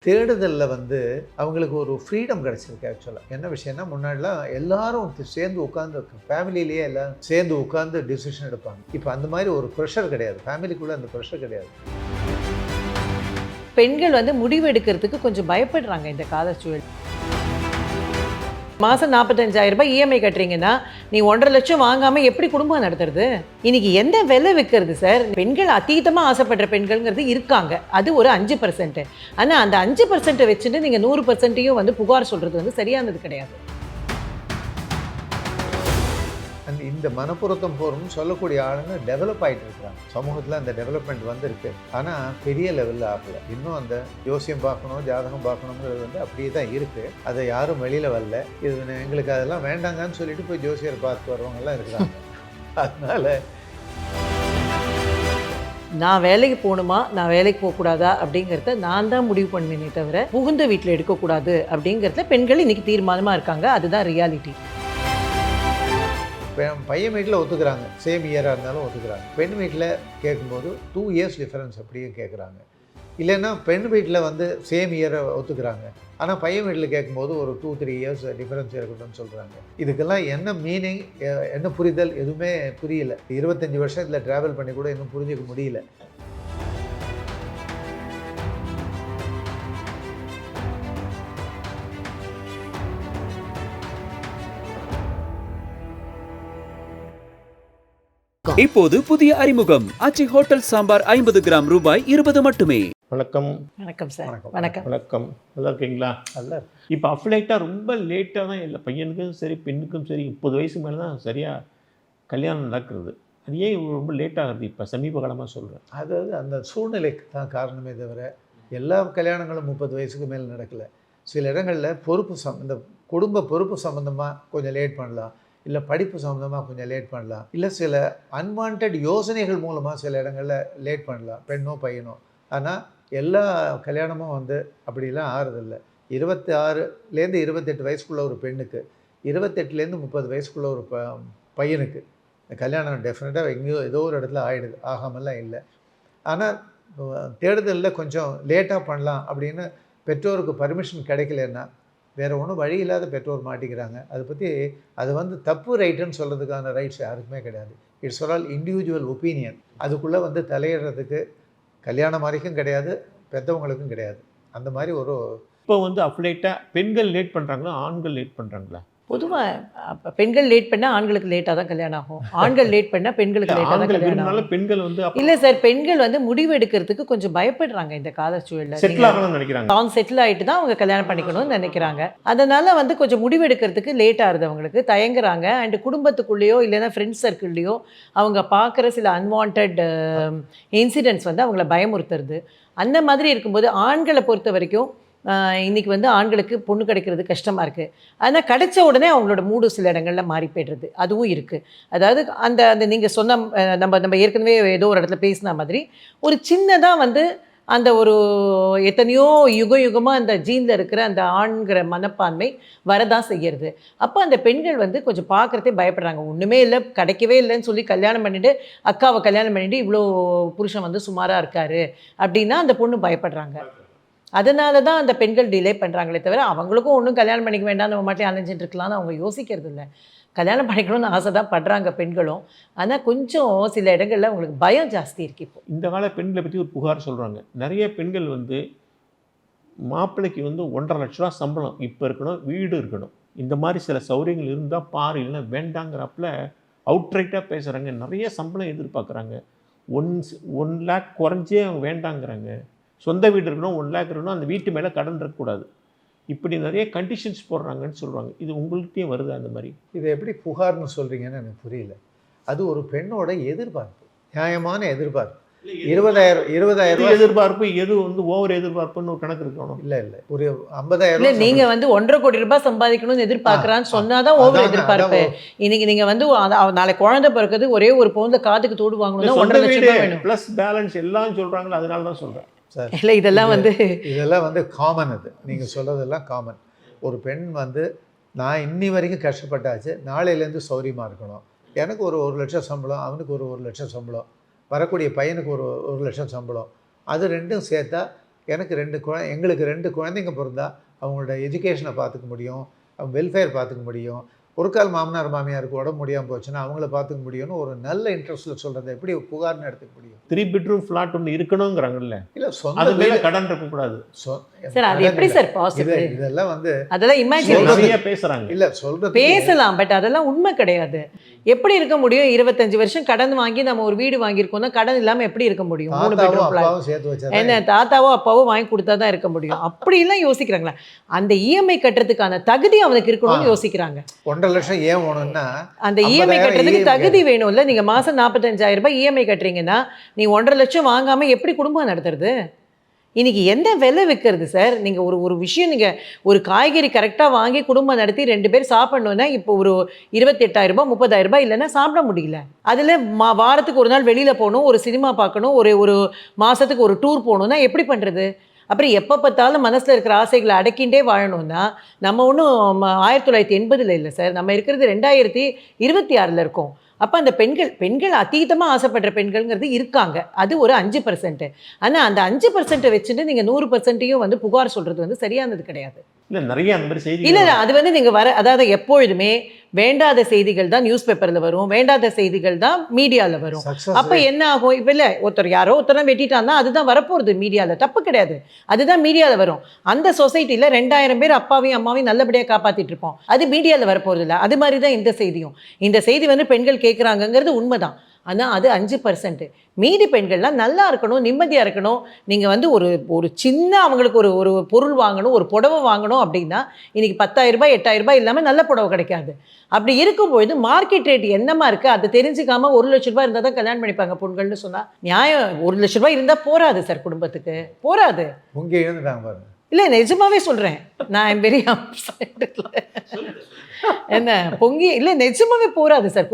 தேடுதலில் வந்து அவங்களுக்கு ஒரு ஃப்ரீடம் கிடச்சிருக்கு. ஆக்சுவலாக என்ன விஷயம்னா, முன்னாடிலாம் எல்லாரும் சேர்ந்து உட்காந்து ஃபேமிலியிலேயே எல்லாம் சேர்ந்து உட்காந்து டிசிஷன் எடுப்பாங்க. இப்போ அந்த மாதிரி ஒரு ப்ரெஷர் கிடையாது, ஃபேமிலிக்குள்ளே அந்த ப்ரெஷர் கிடையாது. பெண்கள் வந்து முடிவு எடுக்கிறதுக்கு கொஞ்சம் பயப்படுறாங்க இந்த காலச்சூழல். மாதம் 45,000 ரூபாய் இஎம்ஐ கட்டுறீங்கன்னா நீ 1,50,000 லட்சம் வாங்காமல் எப்படி குடும்பம் நடத்துறது? இன்னைக்கு எந்த விலை விற்கிறது சார்? பெண்கள் அதீதமாக ஆசைப்படுற பெண்கள்ங்கிறது இருக்காங்க, அது ஒரு 5%. ஆனால் அந்த 5% வச்சுட்டு நீங்கள் 100%யும் வந்து புகார் சொல்கிறது வந்து சரியானது கிடையாது. இந்த மனப்புறத்தம் போகிறோம்னு சொல்லக்கூடிய ஆளுங்க டெவலப் ஆகிட்டு இருக்கிறாங்க. சமூகத்தில் அந்த டெவலப்மெண்ட் வந்திருக்கு. ஆனால் பெரிய லெவலில் ஆகலை. இன்னும் அந்த யோசியம் பார்க்கணும், ஜாதகம் பார்க்கணுங்கிறது வந்து அப்படியே தான் இருக்குது. அதை யாரும் வெளியில் வரல. இது எங்களுக்கு அதெல்லாம் வேண்டாங்கன்னு சொல்லிட்டு போய் ஜோசியரை பார்த்து வரவங்கெல்லாம் இருக்கிறாங்க. அதனால் நான் வேலைக்கு போகணுமா, நான் வேலைக்கு போகக்கூடாதா அப்படிங்கிறத நான் தான் முடிவு பண்ணுவேனே தவிர புகுந்த வீட்டில் எடுக்கக்கூடாது அப்படிங்கிறதுல பெண்கள் இன்றைக்கி தீர்மானமாக இருக்காங்க. அதுதான் ரியாலிட்டி. பையன் வீட்டில் ஒத்துக்கிறாங்க, சேம் இயராக இருந்தாலும் ஒத்துக்கிறாங்க. பெண் வீட்டில் கேட்கும்போது 2 இயர்ஸ் டிஃப்ரென்ஸ் அப்படியே கேட்குறாங்க. இல்லைன்னா பெண் வீட்டில் வந்து சேம் இயரை ஒத்துக்கிறாங்க, ஆனால் பையன் வீட்டில் கேட்கும்போது ஒரு 2-3 இயர்ஸ் டிஃப்ரென்ஸ் இருக்கட்டும்னு சொல்கிறாங்க. இதுக்கெல்லாம் என்ன மீனிங், என்ன புரிதல் எதுவுமே புரியல. 25 வருஷத்தில் ட்ராவல் பண்ணி கூட இன்னும் புரிஞ்சிக்க முடியல. இப்போது புதிய அறிமுகம் ஆச்சி ஹோட்டல் சாம்பார் 50 கிராம் ரூபாய் 20 மட்டுமே. வணக்கம். வணக்கம் சார். வணக்கம். வணக்கம். நல்லா இருக்கீங்களா? நல்லா. இப்போ அஃப்லைட்டாக ரொம்ப லேட்டாக தான், இல்லை பையனுக்கும் சரி பெண்ணுக்கும் சரி 30 வயசு மேலே தான் சரியாக கல்யாணம் நடக்கிறது. அது ஏன் ரொம்ப லேட் ஆகுது இப்போ சமீப காலமாக சொல்கிறேன்? அதாவது அந்த சூழ்நிலைக்கு தான் காரணமே தவிர எல்லா கல்யாணங்களும் 30 வயசுக்கு மேலே நடக்கலை. சில இடங்களில் இந்த குடும்ப பொறுப்பு சம்மந்தமாக கொஞ்சம் லேட் பண்ணலாம், இல்லை படிப்பு சம்மந்தமாக கொஞ்சம் லேட் பண்ணலாம், இல்லை சில அன்வான்ட் யோசனைகள் மூலமாக சில இடங்களில் லேட் பண்ணலாம், பெண்ணோ பையனோ. ஆனால் எல்லா கல்யாணமும் வந்து அப்படிலாம் ஆறுதில்லை. 26லேருந்து 28 வயசுக்குள்ள ஒரு பெண்ணுக்கு, 28லேருந்து 30 வயசுக்குள்ள ஒரு பையனுக்கு இந்த கல்யாணம் டெஃபினட்டாக எங்கேயோ ஏதோ ஒரு இடத்துல ஆகிடுது, ஆகாமலாம் இல்லை. ஆனால் தேடுதலில் கொஞ்சம் லேட்டாக பண்ணலாம் அப்படின்னு பெற்றோருக்கு பர்மிஷன் கிடைக்கலன்னா வேறு ஒன்றும் வழி இல்லாத பெற்றோர் மாட்டிக்கிறாங்க. அது வந்து தப்பு ரைட்டுன்னு சொல்கிறதுக்கான ரைட்ஸ் யாருக்குமே கிடையாது. It's all individual opinion. அதுக்குள்ளே வந்து தலையிடுறதுக்கு கல்யாணம் வரைக்கும் கிடையாது, பெற்றவங்களுக்கும் கிடையாது. அந்த மாதிரி ஒரு இப்போ வந்து அஃப்லைட்டாக பெண்கள் லேட் பண்ணுறாங்களா, ஆண்கள் லேட் பண்ணுறாங்களா? பொதுவாக பெண்கள் லேட் பண்ணால் ஆண்களுக்கு லேட்டாக தான் கல்யாணம் ஆகும், ஆண்கள் லேட் பண்ணால் பெண்களுக்கு லேட்டாக தான் கல்யாணம் ஆகும். பெண்கள் வந்து இல்லை சார், பெண்கள் வந்து முடிவு எடுக்கிறதுக்கு கொஞ்சம் பயப்படுறாங்க இந்த காலச்சூழலில். செட்டில் ஆகணும்னு நினைக்கிறாங்க. அவங்க செட்டில் ஆகிட்டு தான் அவங்க கல்யாணம் பண்ணிக்கணும்னு நினைக்கிறாங்க. அதனால் வந்து கொஞ்சம் முடிவு எடுக்கிறதுக்கு லேட் ஆகுது, அவங்களுக்கு தயங்குறாங்க. அண்டு குடும்பத்துக்குள்ளேயோ இல்லைன்னா ஃப்ரெண்ட்ஸ் சர்க்கிள்லேயோ அவங்க பார்க்குற சில அன்வான்ட் இன்சிடென்ட்ஸ் வந்து அவங்கள பயமுறுத்துறது. அந்த மாதிரி இருக்கும்போது ஆண்களை பொறுத்த வரைக்கும் இன்றைக்கி வந்து ஆண்களுக்கு பொண்ணு கிடைக்கிறது கஷ்டமாக இருக்குது. ஆனால் கிடைச்ச உடனே அவங்களோட மூடு சில இடங்களில் மாறி போய்டுறது, அதுவும் இருக்குது. அதாவது அந்த அந்த நீங்கள் சொன்ன நம்ம ஏற்கனவே ஏதோ ஒரு இடத்துல பேசின மாதிரி ஒரு சின்னதாக வந்து அந்த ஒரு எத்தனையோ யுகமாக அந்த ஜீனில் இருக்கிற அந்த ஆண்கிற மனப்பான்மை வரதான் செய்கிறது. அப்போ அந்த பெண்கள் வந்து கொஞ்சம் பார்க்குறதே பயப்படுறாங்க. ஒன்றுமே இல்லை, கிடைக்கவே இல்லைன்னு சொல்லி கல்யாணம் பண்ணிவிட்டு அக்காவை கல்யாணம் பண்ணிவிட்டு இவ்வளோ புருஷன் வந்து சுமாராக இருக்கார் அப்படின்னா அந்த பொண்ணு பயப்படுறாங்க. அதனால தான் அந்த பெண்கள் டிலே பண்ணுறாங்களே தவிர அவங்களுக்கும் ஒன்றும் கல்யாணம் பண்ணிக்க வேண்டாம், நம்ம மாட்டே அலைஞ்சிட்டு இருக்கலாம்னு அவங்க யோசிக்கிறது இல்லை. கல்யாணம் பண்ணிக்கணும்னு ஆசை தான் படுறாங்க பெண்களும். ஆனால் கொஞ்சம் சில இடங்களில் அவங்களுக்கு பயம் ஜாஸ்தி இருக்குது. இப்போ இந்த கால பெண்களை பற்றி ஒரு புகார் சொல்கிறாங்க. நிறைய பெண்கள் வந்து மாப்பிள்ளைக்கு வந்து 1,50,000 ரூபா சம்பளம் இப்போ இருக்கணும், வீடு இருக்கணும், இந்த மாதிரி சில சௌகரியங்கள் இருந்தால் பாரு, இல்லைன்னா வேண்டாங்கிறப்பல அவுட்ரைட்டாக பேசுகிறாங்க. நிறைய சம்பளம் எதிர்பார்க்குறாங்க. 1 லேக் குறைஞ்சே அவங்க வேண்டாங்கிறாங்க. சொந்த வீடு இருக்கணும், 1 லேக் இருக்கணும், அந்த வீட்டு மேலே கடன் இருக்கக்கூடாது, இப்படி நிறைய கண்டிஷன்ஸ் போடுறாங்கன்னு சொல்கிறாங்க. இது உங்கள்கிட்டயும் வருது அந்த மாதிரி? இதை எப்படி புகார்னு சொல்கிறீங்கன்னு எனக்கு புரியல. அது ஒரு பெண்ணோட எதிர்பார்ப்பு, நியாயமான எதிர்பார்ப்பு. 20,000 எதிர்பார்ப்பு எது வந்து ஓவர் எதிர்பார்ப்புன்னு ஒரு கணக்கு இருக்கணும். இல்லை ஒரு 50,000 நீங்கள் வந்து 1,50 கோடி ரூபாய் சம்பாதிக்கணும்னு எதிர்பார்க்குறான்னு சொன்னாதான் ஓவர் எதிர்பார்ப்பு. இன்னைக்கு நீங்கள் வந்து நாளைக்கு குழந்தை பிறக்கிறது ஒரே ஒரு பவுன்ல காதுக்கு தோடு வாங்கணும், 1,50,000 ரூபாய் வேணும், ப்ளஸ் பேலன்ஸ் எல்லாம் சொல்கிறாங்களா, அதனால தான் சொல்கிறேன் சார். இல்லை இதெல்லாம் வந்து காமன். அது நீங்கள் சொல்கிறதெல்லாம் காமன். ஒரு பெண் வந்து நான் இன்னி வரைக்கும் கஷ்டப்பட்டாச்சு, நாளையிலேருந்து சௌரியமாக இருக்கணும், எனக்கு ஒரு 1,00,000 சம்பளம், அவனுக்கு ஒரு 1,00,000 சம்பளம், வரக்கூடிய பையனுக்கு ஒரு 1,00,000 சம்பளம், அது ரெண்டும் சேர்த்தா எனக்கு எங்களுக்கு 2 குழந்தைங்க பிறந்தா அவங்களோட எஜுகேஷனை பார்த்துக்க முடியும், அவங்க வெல்ஃபேர் பார்த்துக்க முடியும். ஒரு கால் மாமனார் மாமியாருக்கு உடம்பு முடியாமல் போச்சுன்னா அவங்கள பார்த்துக்க முடியும்னு ஒரு நல்ல இன்ட்ரெஸ்ட்டில் சொல்கிறத எப்படி புகார்னு எடுத்துக்க முடியும்? 3 பெட்ரூம் ஃப்ளாட் ஒன்று இருக்கணுங்கிறாங்கல்ல, இல்லை சொந்த அது மேலே கடன் இருக்கக்கூடாது. சார் அது எப்படி சார் பாசிபிள்? இதெல்லாம் வந்து அதெல்லாம் இமேஜின் நிறைய பேசுகிறாங்க. இல்லை சொல்கிறது பேசலாம், பட் அதெல்லாம் உண்மை கிடையாது. எப்படி இருக்க முடியும்? 25 வருஷம் கடன் வாங்கி நம்ம ஒரு வீடு வாங்கியிருக்கோம்னா கடன் இல்லாமல் எப்படி இருக்க முடியும்? 3 பெட்ரூம் ஃப்ளாட் சேர்த்து வச்சா என்ன தாத்தாவோ அப்பாவோ வாங்கி கொடுத்தா தான் இருக்க முடியும். அப்படிலாம் யோசிக்கிறாங்களா? அந்த இஎம்ஐ கட்டுறதுக்கான தகுதி அவனுக்கு இருக்கணும்னு யோசிக்கிறாங்க. 1.5 லட்சம் ஏன் வேணும்னா அந்த இஎம்ஐ கட்டுறதுக்கு தகுதி வேணும்ல. நீங்க மாசம் 45,000 ரூபாய் இஎம்ஐ கட்டுறீங்கன்னா நீ 1.5 லட்சம் வாங்காம எப்படி குடும்பம் நடத்துறது? இன்னைக்கு எந்த விலை விற்கிறது சார்? நீங்கள் ஒரு விஷயம், நீங்கள் ஒரு காய்கறி கரெக்டாக வாங்கி குடும்பம் நடத்தி 2 பேர் சாப்பிடணுன்னா இப்போ ஒரு 28,000 ரூபாய் 30,000 ரூபாய் இல்லைன்னா சாப்பிட முடியல. அதில் வாரத்துக்கு ஒரு நாள் வெளியில் போகணும், ஒரு சினிமா பார்க்கணும், ஒரு மாதத்துக்கு ஒரு டூர் போகணுன்னா எப்படி பண்ணுறது? அப்புறம் எப்போ பார்த்தாலும் மனசில் இருக்கிற ஆசைகளை அடக்கிண்டே வாழணும்னா நம்ம ஒன்றும் 1980 இல்லை சார், நம்ம இருக்கிறது 2026 இருக்கோம். அப்போ அந்த பெண்கள் அதீதமாக ஆசைப்படுற பெண்கள்ங்கிறது இருக்காங்க. அது ஒரு 5%. ஆனால் அந்த 5% வச்சுட்டு நீங்கள் 100%ஐயும் வந்து புகார் சொல்கிறது வந்து சரியானது கிடையாது. இல்லை நிறைய அந்த மாதிரி செய்தி இல்லை அது வந்து நீங்கள் அதாவது எப்பொழுதுமே வேண்டாத செய்திகள் தான் நியூஸ் பேப்பரில் வரும், வேண்டாத செய்திகள் தான் மீடியாவில் வரும். அப்போ என்ன ஆகும்? இப்போ இல்லை யாரோ ஒருத்தர் வெட்டிட்டான்னா அதுதான் வரப்போகிறது மீடியாவில், தப்பு கிடையாது, அதுதான் மீடியாவில் வரும். அந்த சொசைட்டியில் 2000 பேர் அப்பாவையும் அம்மாவையும் நல்லபடியாக காப்பாற்றிட்டு இருப்போம், அது மீடியாவில் வரப்போகிறது இல்லை. அது மாதிரி தான் இந்த செய்தியும். இந்த செய்தி வந்து பெண்கள் கேட்குறாங்கங்கிறது உண்மைதான். ஆனால் அது 5%. மீதி பெண்கள்லாம் நல்லா இருக்கணும், நிம்மதியாக இருக்கணும். நீங்கள் வந்து ஒரு சின்ன அவங்களுக்கு ஒரு பொருள் வாங்கணும், ஒரு புடவை வாங்கணும் அப்படின்னா இன்றைக்கி 10,000 ரூபாய் 8,000 ரூபாய் இல்லாமல் நல்ல புடவை கிடைக்காது. அப்படி இருக்கும்பொழுது மார்க்கெட் ரேட் என்னமா இருக்குது அதை தெரிஞ்சுக்காமல் 1 லட்ச ரூபாய் இருந்தால் தான் கல்யாணம் பண்ணிப்பாங்க பொண்கள்னு சொன்னால் நியாயம். 1 லட்ச ரூபாய் இருந்தால் போராது சார், குடும்பத்துக்கு போராது. உங்கே இருந்துட்டாங்க பாருங்க. இல்லை நிஜமாவே சொல்கிறேன், நான் ஐம் வெரி என்ன பொங்கி இல்லை நிஜமாவே போராது சார்.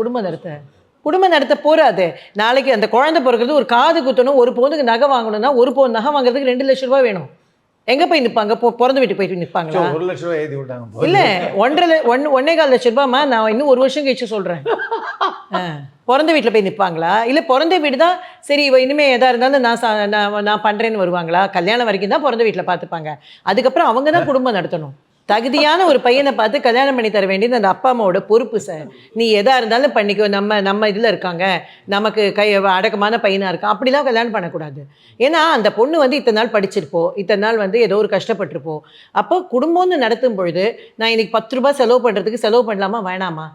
குடும்பம் நடத்த போராது. நாளைக்கு அந்த குழந்தை பிறக்கிறது, ஒரு காது குத்தணும், ஒரு பவுனுக்கு நகை வாங்கணும்னா ஒரு பவுன் நகை வாங்குறதுக்கு 2 லட்ச ரூபாய் வேணும். எங்கே போய் நிற்பாங்க? பிறந்த வீட்டுக்கு போயிட்டு நிற்பாங்களா? 1 லட்ச ரூபாய் எழுதி விட்டாங்க. இல்லை 1.25 லட்ச ரூபாய்மா, நான் இன்னும் 1 வருஷம் கழிச்சு சொல்கிறேன். பிறந்த வீட்டில் போய் நிற்பாங்களா? இல்லை பிறந்த வீடு தான் சரி இனிமேல் எதாக இருந்தாலும் நான் பண்ணுறேன்னு வருவாங்களா? கல்யாணம் வரைக்கும் தான் பிறந்த வீட்டில் பார்த்துப்பாங்க. அதுக்கப்புறம் அவங்க தான் குடும்பம் நடத்தணும். தகுதியான ஒரு பையனை பார்த்து கல்யாணம் பண்ணி தர வேண்டியது அந்த அப்பா அம்மாவோட பொறுப்பு சார். நீ எதாக இருந்தாலும் பண்ணிக்கோ, நம்ம இதில் இருக்காங்க, நமக்கு அடக்கமான பையனாக இருக்கான், அப்படிலாம் கல்யாணம் பண்ணக்கூடாது. ஏன்னா அந்த பொண்ணு வந்து இத்தனை நாள் படிச்சிருப்போம், இத்தனை நாள் வந்து ஏதோ ஒரு கஷ்டப்பட்டிருப்போம். அப்போ குடும்பம்னு நடத்தும் பொழுது நான் இன்றைக்கி 10 ரூபாய் செலவு பண்ணுறதுக்கு செலவு பண்ணலாமா வேணாமா?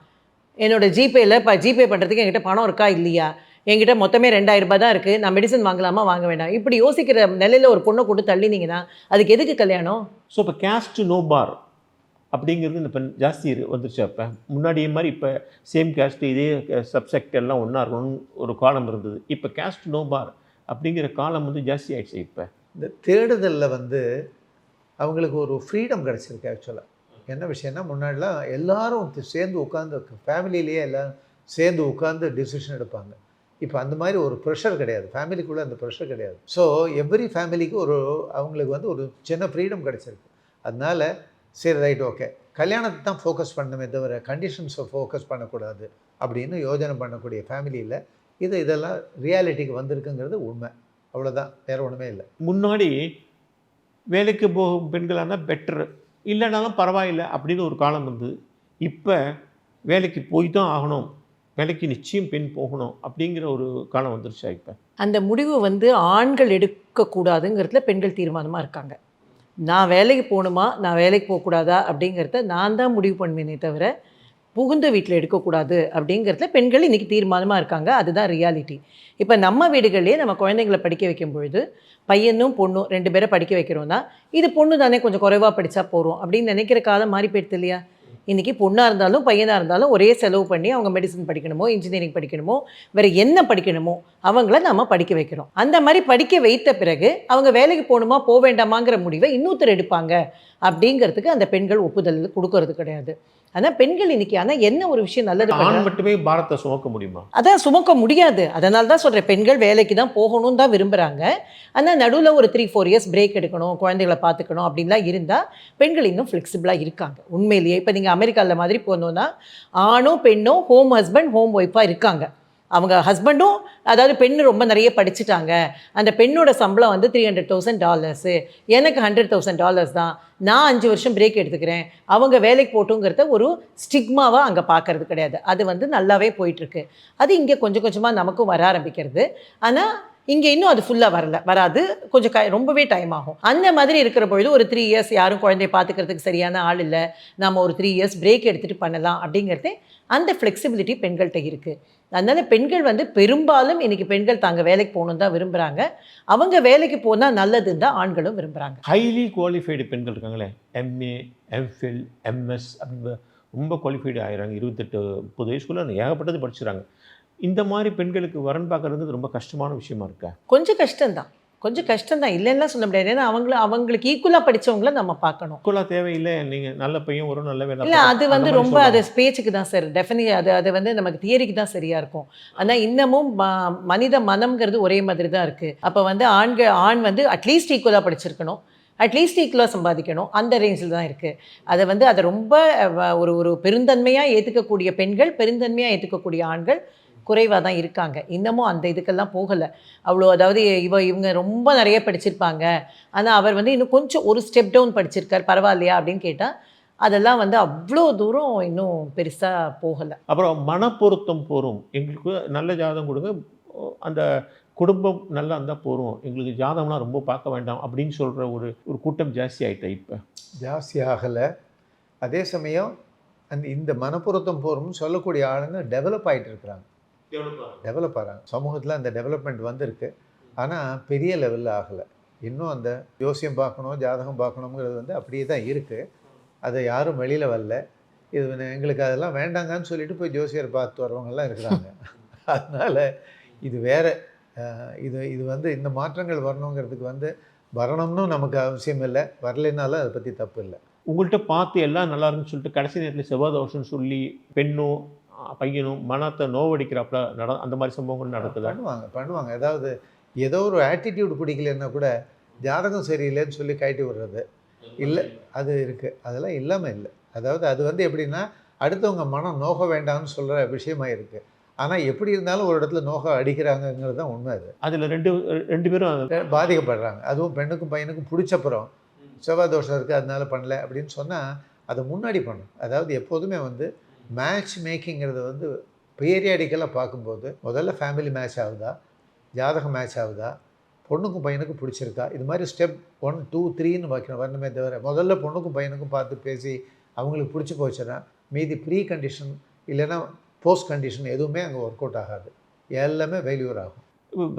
என்னோடய ஜிபே பண்ணுறதுக்கு என்கிட்ட பணம் இருக்கா இல்லையா? என்கிட்ட மொத்தமே 2,000 ரூபாய் தான் இருக்குது, நான் மெடிசன் வாங்கலாமா வாங்க வேண்டாம், இப்படி யோசிக்கிற நிலையில் ஒரு பொண்ணை கொண்டு தள்ளினீங்கன்னா அதுக்கு எதுக்கு கல்யாணம்? ஸோ இப்போ கேஸ்ட் நோ பார் அப்படிங்கிறது இப்போ ஜாஸ்தி வந்துருச்சு. அப்போ முன்னாடி மாதிரி இப்போ சேம் கேஸ்ட் இதே சப்செக்ட் எல்லாம் ஒன்றா இருக்கணும்னு ஒரு காலம் இருந்தது. இப்போ கேஸ்ட் நோ பார் அப்படிங்கிற காலம் வந்து ஜாஸ்தி ஆகிடுச்சு. இப்போ இந்த தேடுதலில் வந்து அவங்களுக்கு ஒரு ஃப்ரீடம் கிடச்சிருக்கு. ஆக்சுவலாக என்ன விஷயம்னா, முன்னாடிலாம் எல்லாரும் சேர்ந்து உட்காந்து ஃபேமிலியிலேயே எல்லாம் சேர்ந்து உட்காந்து டிசிஷன் எடுப்பாங்க. இப்போ அந்த மாதிரி ஒரு ப்ரெஷர் கிடையாது, ஃபேமிலிக்குள்ளே அந்த ப்ரெஷர் கிடையாது. ஸோ எவ்ரி ஃபேமிலிக்கு அவங்களுக்கு வந்து ஒரு சின்ன ஃப்ரீடம் கிடச்சிருக்கு. அதனால சரி ரைட் ஓகே, கல்யாணத்தை தான் ஃபோக்கஸ் பண்ணணுமே தவிர கண்டிஷன்ஸை ஃபோக்கஸ் பண்ணக்கூடாது அப்படின்னு யோஜனை பண்ணக்கூடிய ஃபேமிலியில் இதெல்லாம் ரியாலிட்டிக்கு வந்திருக்குங்கிறது உண்மை. அவ்வளோதான், வேறு ஒன்றுமே இல்லை. முன்னாடி வேலைக்கு போகும் பெண்களானால் பெட்டர், இல்லைனாலும் பரவாயில்லை அப்படின்னு ஒரு காலம் இருந்தது. இப்போ வேலைக்கு போய் தான் ஆகணும், வேலைக்கு நிச்சயம் பெண் போகணும் அப்படிங்கிற ஒரு காலம் வந்துருச்சா? இப்போ அந்த முடிவு வந்து ஆண்கள் எடுக்கக்கூடாதுங்கிறதுல பெண்கள் தீர்மானமாக இருக்காங்க. நான் வேலைக்கு போகணுமா, நான் வேலைக்கு போகக்கூடாதா அப்படிங்கிறத நான் தான் முடிவு பண்ணுவேனே தவிர புகுந்த வீட்டில் எடுக்கக்கூடாது அப்படிங்கிறதுல பெண்கள் இன்றைக்கி தீர்மானமாக இருக்காங்க. அதுதான் ரியாலிட்டி. இப்போ நம்ம வீடுகளிலே நம்ம குழந்தைங்களை படிக்க வைக்கும் பொழுது பையனும் பொண்ணும் 2 பேரை படிக்க வைக்கிறோன்னா இது பொண்ணு தானே கொஞ்சம் குறைவாக படித்தா போகிறோம் அப்படின்னு நினைக்கிற காலம் மாறி போயிடுது இல்லையா? இன்றைக்கி பொண்ணாக இருந்தாலும் பையனாக இருந்தாலும் ஒரே செலவு பண்ணி அவங்க மெடிசன் படிக்கணுமோ, இன்ஜினியரிங் படிக்கணுமோ, வேறு என்ன படிக்கணுமோ அவங்கள நம்ம படிக்க வைக்கிறோம். அந்த மாதிரி படிக்க வைத்த பிறகு அவங்க வேலைக்கு போகணுமா போக வேண்டாமாங்கிற முடிவை இன்னொருத்தர் எடுப்பாங்க அப்படிங்கிறதுக்கு அந்த பெண்கள் ஒப்புதல் கொடுக்கறது கிடையாது. ஆனால் பெண்கள் இன்னைக்கு ஆனால் என்ன ஒரு விஷயம் நல்லது, ஆண் மட்டுமே பாரத்தை சுமக்க முடியுமா? அதான் சுமக்க முடியாது. அதனால தான் சொல்கிறேன், பெண்கள் வேலைக்கு தான் போகணும்னு தான் விரும்புகிறாங்க. ஆனால் நடுவில் ஒரு 3-4 இயர்ஸ் பிரேக் எடுக்கணும், குழந்தைகளை பார்த்துக்கணும் அப்படின்லாம் இருந்தால் பெண்கள் இன்னும் ஃப்ளெக்சிபிளாக இருக்காங்க உண்மையிலேயே. இப்போ நீங்கள் அமெரிக்காவில் மாதிரி போனோன்னா ஆணும் பெண்ணும் ஹோம் ஹஸ்பண்ட் ஹோம் ஒய்ஃபாக இருக்காங்க. அவங்க ஹஸ்பண்டும், அதாவது பெண்ணு ரொம்ப நிறைய படிச்சுட்டாங்க, அந்த பெண்ணோட சம்பளம் வந்து $300,000, எனக்கு $100,000 தான், நான் 5 வருஷம் பிரேக் எடுத்துக்கிறேன், அவங்க வேலைக்கு போட்டுங்கிறத ஒரு ஸ்டிக்மாவாக அங்கே பார்க்கறது கிடையாது. அது வந்து நல்லாவே போயிட்டுருக்கு. அது இங்கே கொஞ்சம் கொஞ்சமாக நமக்கும் வர ஆரம்பிக்கிறது. ஆனால் இங்கே இன்னும் அது ஃபுல்லாக வராது, கொஞ்சம் ரொம்பவே டைம் ஆகும். அந்த மாதிரி இருக்கிற பொழுது ஒரு 3 இயர்ஸ் யாரும் குழந்தைய பார்த்துக்கிறதுக்கு சரியான ஆள் இல்லை, நம்ம ஒரு 3 இயர்ஸ் பிரேக் எடுத்துகிட்டு பண்ணலாம் அப்படிங்கிறது அந்த ஃப்ளெக்சிபிலிட்டி பெண்கள்கிட்ட இருக்குது. அதனால் பெண்கள் வந்து பெரும்பாலும் இன்றைக்கி பெண்கள் தாங்க வேலைக்கு போகணுன்னு தான் விரும்புகிறாங்க. அவங்க வேலைக்கு போனால் நல்லதுன்னு தான் ஆண்களும் விரும்புகிறாங்க. ஹைலி குவாலிஃபைடு பெண்கள் இருக்காங்களே, எம்ஏ, எம்ஃபில், எம்எஸ் அப்படின்னு ரொம்ப குவாலிஃபைடு ஆகிறாங்க. 28, 30 வயசுக்குள்ளே ஏகப்பட்டது படிச்சுறாங்க. இந்த மாதிரி பெண்களுக்கு வரன் பார்க்குறது ரொம்ப கஷ்டமான விஷயமா இருக்கா? கொஞ்சம் கஷ்டம்தான், இல்லைன்னா சொல்ல முடியாது. ஏன்னா அவங்களுக்கு ஈக்குவலாக படித்தவங்கள நம்ம பார்க்கணும். ஈக்குவலாக தேவையில்லை, நீங்கள் நல்ல பையன் ஒரு நல்ல வேலை இல்லை, அது வந்து ரொம்ப அது பேச்சுக்கு தான் சார். டெஃபினெட்லி அது வந்து நமக்கு தியரிக்கு தான் சரியாக இருக்கும். ஆனால் இன்னமும் மனித மனம்ங்கிறது ஒரே மாதிரி தான் இருக்குது. அப்போ வந்து ஆண் வந்து அட்லீஸ்ட் ஈக்குவலாக படிச்சிருக்கணும், அட்லீஸ்ட் ஈக்குவலாக சம்பாதிக்கணும், அந்த ரேஞ்சில் தான் இருக்குது. அதை ரொம்ப ஒரு பெருந்தன்மையாக ஏற்றுக்கக்கூடிய பெண்கள், பெருந்தன்மையாக ஏற்றுக்கக்கூடிய ஆண்கள் குறைவாக தான் இருக்காங்க. இன்னமும் அந்த இதுக்கெல்லாம் போகலை அவ்வளோ. அதாவது இவங்க ரொம்ப நிறைய படிச்சிருப்பாங்க, ஆனால் அவர் வந்து இன்னும் கொஞ்சம் ஒரு ஸ்டெப் டவுன் படிச்சிருக்கார், பரவாயில்லையா அப்படின்னு கேட்டால் அதெல்லாம் வந்து அவ்வளோ தூரம் இன்னும் பெருசாக போகலை. அப்புறம் மனப்பொருத்தம் போகிறோம், எங்களுக்கு நல்ல ஜாதகம் கொடுங்க, அந்த குடும்பம் நல்லா இருந்தால் போகிறோம், எங்களுக்கு ஜாதகம்லாம் ரொம்ப பார்க்க வேண்டாம் அப்படின்னு சொல்கிற ஒரு கூட்டம் ஜாஸ்தி ஆகிட்டேன். இப்போ ஜாஸ்தி ஆகலை. அதே சமயம் இந்த மனப்பொருத்தம் போகிறோம்னு சொல்லக்கூடிய ஆளுங்க டெவலப் ஆகிட்டு இருக்கிறாங்க, டெவலப் ஆகிறாங்க. சமூகத்தில் அந்த டெவலப்மெண்ட் வந்திருக்கு. ஆனால் பெரிய லெவலில் ஆகலை. இன்னும் அந்த ஜோசியம் பார்க்கணும், ஜாதகம் பார்க்கணுங்கிறது வந்து அப்படியே தான் இருக்குது. அதை யாரும் வெளியில் வரல. இது எங்களுக்கு அதெல்லாம் வேண்டாங்கன்னு சொல்லிட்டு போய் ஜோசியர் பார்த்து வரவங்கெல்லாம் இருக்கிறாங்க. அதனால் இது வேறு. இது வந்து இந்த மாற்றங்கள் வரணுங்கிறதுக்கு வந்து வரணும்னு நமக்கு அவசியம் இல்லை, வரலைனாலும் அதை பற்றி தப்பு இல்லை. உங்கள்கிட்ட பார்த்து எல்லாம் நல்லா இருக்குன்னு சொல்லிட்டு கடைசி நேரத்தில் செவ்வாய் தோஷம்னு சொல்லி பெண்ணும் பையனும் மனத்தை நோவடிக்கிறாப்புல அந்த மாதிரி சம்பவங்கள் நடக்குது. பண்ணுவாங்க. அதாவது ஏதோ ஒரு ஆட்டிடியூட் பிடிக்கலன்னா கூட ஜாதகம் சரியில்லைன்னு சொல்லி கட்டி விடுறது இல்லை, அது இருக்குது. அதெல்லாம் இல்லாமல் இல்லை. அதாவது அது வந்து எப்படின்னா அடுத்தவங்க மனம் நோக வேண்டாம்னு சொல்கிற விஷயமாக இருக்குது. ஆனால் எப்படி இருந்தாலும் ஒரு இடத்துல நோக அடிக்கிறாங்கங்கிறது தான் உண்மை. அதில் ரெண்டு பேரும் பாதிக்கப்படுறாங்க. அதுவும் பெண்ணுக்கும் பையனுக்கும் பிடிச்சப்புறம் செவ்வாய் தோஷம் இருக்குது அதனால பண்ணல அப்படின்னு சொன்னால் அதை முன்னாடி பண்ணணும். அதாவது எப்போதுமே வந்து மேட்ச் மேக்கிங்கிறது வந்து பீரியாடிக்கலாக பார்க்கும்போது முதல்ல ஃபேமிலி மேட்ச் ஆகுதா, ஜாதகம் மேட்ச் ஆகுதா, பொண்ணுக்கும் பையனுக்கும் பிடிச்சிருக்கா, இது மாதிரி ஸ்டெப் 1, 2, 3ன்னு வைக்கணும் வரணுமே தவிர முதல்ல பொண்ணுக்கும் பையனுக்கும் பார்த்து பேசி அவங்களுக்கு பிடிச்சி போச்சுன்னா மீதி ப்ரீ கண்டிஷன் இல்லைன்னா போஸ்ட் கண்டிஷன் எதுவுமே அங்கே ஒர்க் அவுட் ஆகாது, எல்லாமே ஃபெயில்யூர் ஆகும்.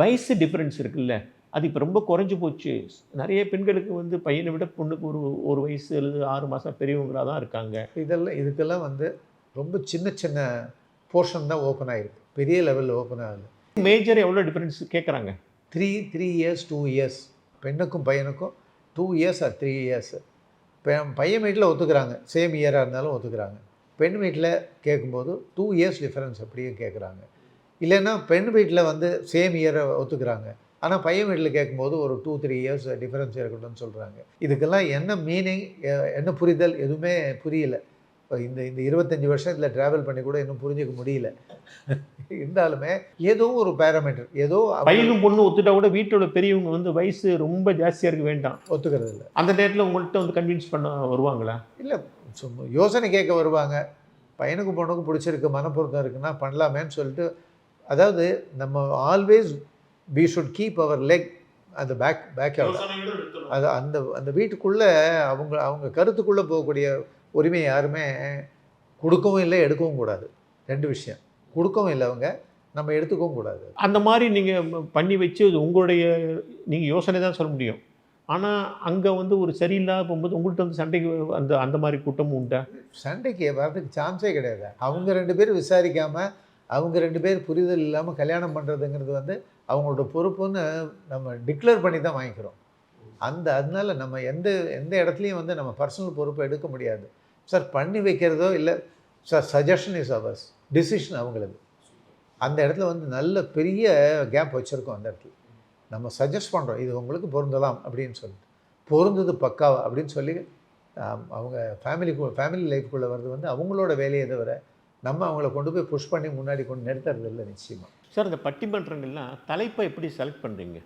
வயசு டிஃப்ரென்ஸ் இருக்குல்ல, அது இப்போ ரொம்ப குறைஞ்சி போச்சு. நிறைய பெண்களுக்கு வந்து பையனை விட பொண்ணுக்கு ஒரு வயசு அல்லது 6 மாதம் பெரியவங்களாக தான் இருக்காங்க. இதுக்கெல்லாம் வந்து ரொம்ப சின்ன சின்ன போர்ஷன் தான் ஓப்பன் ஆகிருக்கு, பெரிய லெவலில் ஓப்பன் ஆகுது. மேஜர் எவ்வளோ டிஃப்ரென்ஸ் கேட்குறாங்க? 3 இயர்ஸ் 2 இயர்ஸ். பெண்ணுக்கும் பையனுக்கும் 2 இயர்ஸ் ஆர் 3 இயர்ஸ். பையன் வீட்டில் ஒத்துக்கிறாங்க, சேம் இயராக இருந்தாலும் ஒத்துக்கிறாங்க. பெண் வீட்டில் கேட்கும்போது 2 இயர்ஸ் டிஃப்ரென்ஸ் அப்படியே கேட்குறாங்க. இல்லைன்னா பெண் வீட்டில் வந்து சேம் இயரை ஒத்துக்கிறாங்க, ஆனால் பையன் வீட்டில் கேட்கும்போது ஒரு 2-3 இயர்ஸ் டிஃப்ரென்ஸ் இருக்கட்டும்னு சொல்கிறாங்க. இதுக்கெல்லாம் என்ன மீனிங், என்ன புரிதல் எதுவுமே புரியல. இப்போ இந்த 25 வருஷத்தில் ட்ராவல் பண்ணி கூட இன்னும் புரிஞ்சிக்க முடியல. இருந்தாலுமே ஏதோ ஒரு பேராமீட்டர், ஏதோ பையனும் பொண்ணு ஒத்துட்டா கூட வீட்டோட பெரியவங்க வந்து வயசு ரொம்ப ஜாஸ்தியாக இருக்க வேண்டாம் ஒத்துக்கிறது இல்லை. அந்த நேரத்தில் உங்கள்கிட்ட வந்து கன்வின்ஸ் பண்ண வருவாங்களா? இல்லை, சும்மா யோசனை கேட்க வருவாங்க. பையனுக்கும் பொண்ணுக்கும் பிடிச்சிருக்கு, மனப்பொருத்தம் இருக்குன்னா பண்ணலாமேன்னு சொல்லிட்டு. அதாவது நம்ம always we should keep our leg அந்த பேக் அது அந்த வீட்டுக்குள்ளே அவங்க கருத்துக்குள்ளே போகக்கூடிய உரிமை யாருமே கொடுக்கவும் இல்லை, எடுக்கவும் கூடாது. 2 விஷயம், கொடுக்கவும் இல்லை அவங்க, நம்ம எடுத்துக்கவும் கூடாது. அந்த மாதிரி நீங்கள் பண்ணி வச்சு உங்களுடைய நீங்கள் யோசனை தான் சொல்ல முடியும். ஆனால் அங்கே வந்து ஒரு சரியில்லாத போகும்போது உங்கள்கிட்ட வந்து சண்டைக்கு அந்த மாதிரி கூட்டமும் உண்டா? சண்டைக்கு வர்றதுக்கு சான்ஸே கிடையாது. அவங்க 2 பேரும் விசாரிக்காமல், அவங்க 2 பேர் புரிதல் இல்லாமல் கல்யாணம் பண்ணுறதுங்கிறது வந்து அவங்களோட பொறுப்புன்னு நம்ம டிக்ளேர் பண்ணி தான் வாங்கிக்கிறோம். அதனால நம்ம எந்த இடத்துலையும் வந்து நம்ம பர்சனல் பொறுப்பை எடுக்க முடியாது. சார் பண்ணி வைக்கிறதோ இல்லை sir, suggestion is hours, decision அவங்களுக்கு. அந்த இடத்துல வந்து நல்ல பெரிய கேப் வச்சுருக்கோம். அந்த இடத்துல நம்ம சஜஸ்ட் பண்ணுறோம், இது உங்களுக்கு பொருந்தலாம் அப்படின்னு சொல்லிட்டு, பொருந்தது பக்காவா அப்படின்னு சொல்லி அவங்க ஃபேமிலி லைஃப்குள்ளே வர்றது வந்து அவங்களோட வேலையை தவிர நம்ம அவங்கள கொண்டு போய் புஷ் பண்ணி முன்னாடி கொண்டு நிறுத்துறது இல்லை நிச்சயமாக. சார் இந்த பட்டிமன்றங்கள்லாம் தலைப்பை எப்படி செலக்ட் பண்ணுறீங்க?